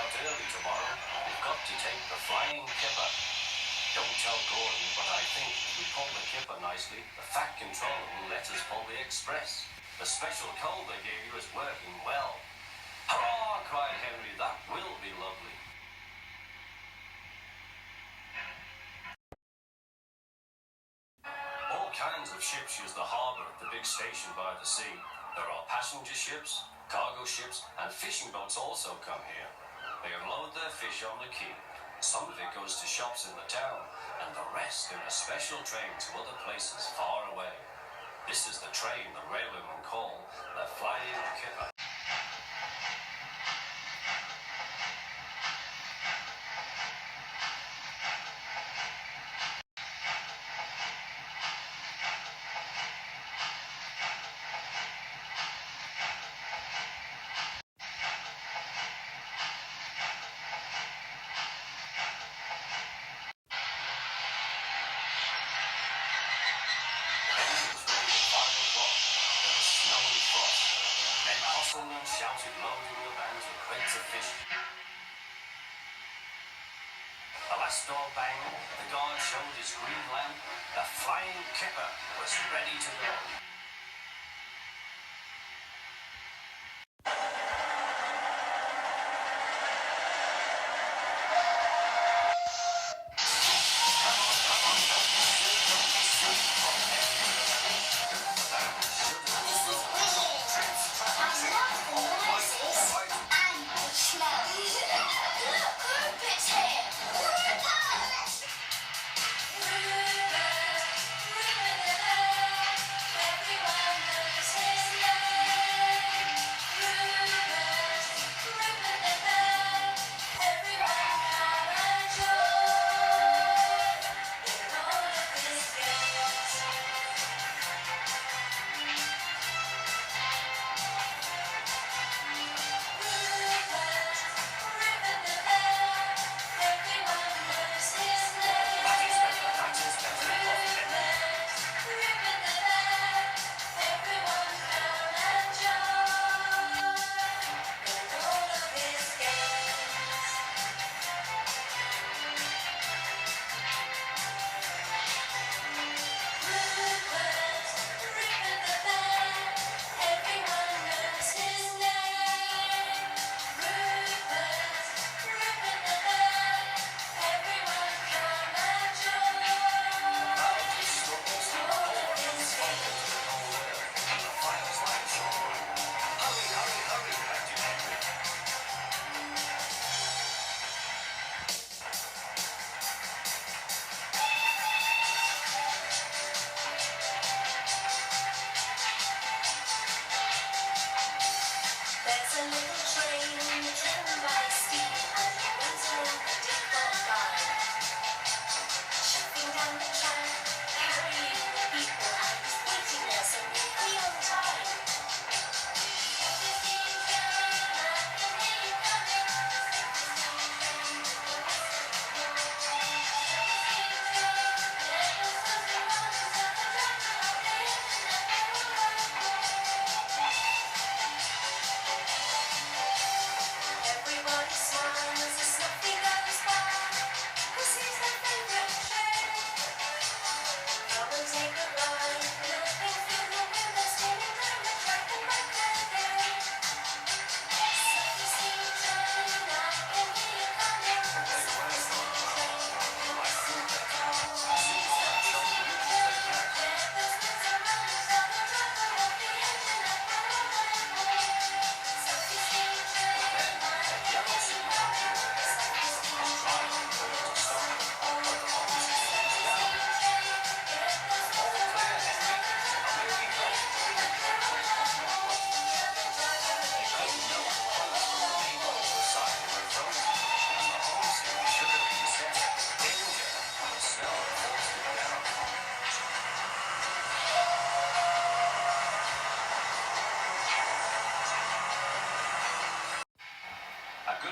out early tomorrow. We've got to take the Flying Kipper. Don't tell Gordon, but I think if we pull the Kipper nicely, the Fat Controller will let us pull the Express. The special coal they gave you is working well. Hurrah! Cried Henry. That will be lovely. All kinds of ships use the harbour at the big station by the sea. There are passenger ships, cargo ships, and fishing boats also come here. They unload their fish on the quay. Some of it goes to shops in the town, and the rest in a special train to other places far away. This is the train the railwaymen call the Flying Kipper. And shouted loading the van to crates of fish. The last door banged, the guard showed his green lamp. The Flying Kipper was ready to go.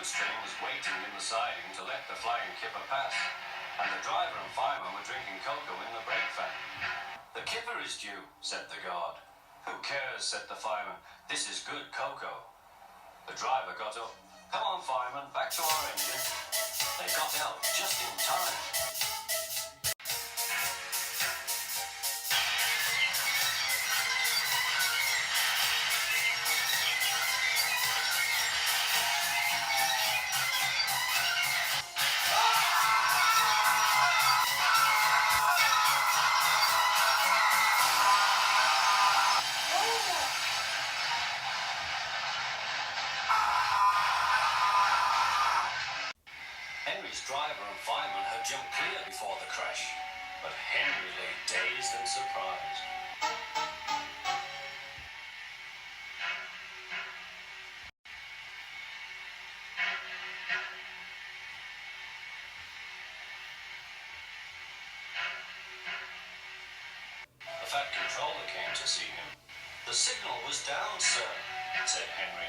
goods train was waiting in the siding to let the Flying Kipper pass, and the driver and fireman were drinking cocoa in the brake van. "The Kipper is due," said the guard. "Who cares?" said the fireman. "This is good cocoa." The driver got up. "Come on, fireman, back to our they got out just in time. Henry's driver and fireman had jumped clear before the crash, but Henry lay dazed and surprised. The Fat Controller came to see him. "The signal was down, sir," said Henry.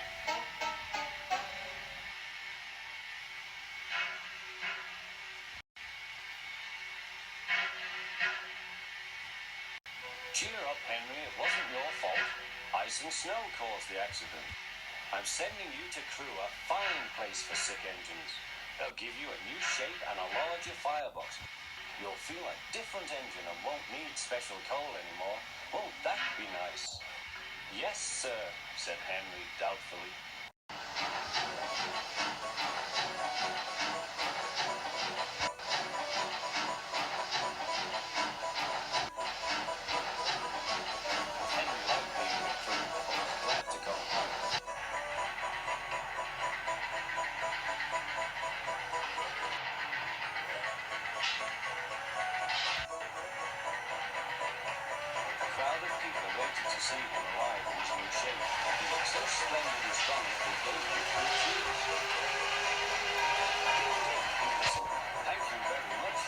"Cheer up, Henry, it wasn't your fault. Ice and snow caused the accident. I'm sending you to Crewe, a fine place for sick engines. They'll give you a new shape and a larger firebox. You'll feel a different engine and won't need special coal anymore. Won't that be nice?" "Yes, sir," said Henry doubtfully. Henry liked being with Crewe, but was glad to go home. A crowd of people waited to see him arrive in his new shape. He looked so splendid and strong that they gave him 3 cheers. "Listen, thank you very much.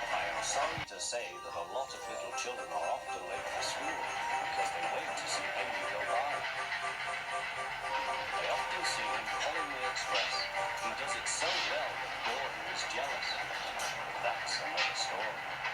I am sorry to say that a lot of little children are often late for school because they wait to see Henry go by. They often see him pulling the express. He does it so well that Gordon is jealous. That's another story."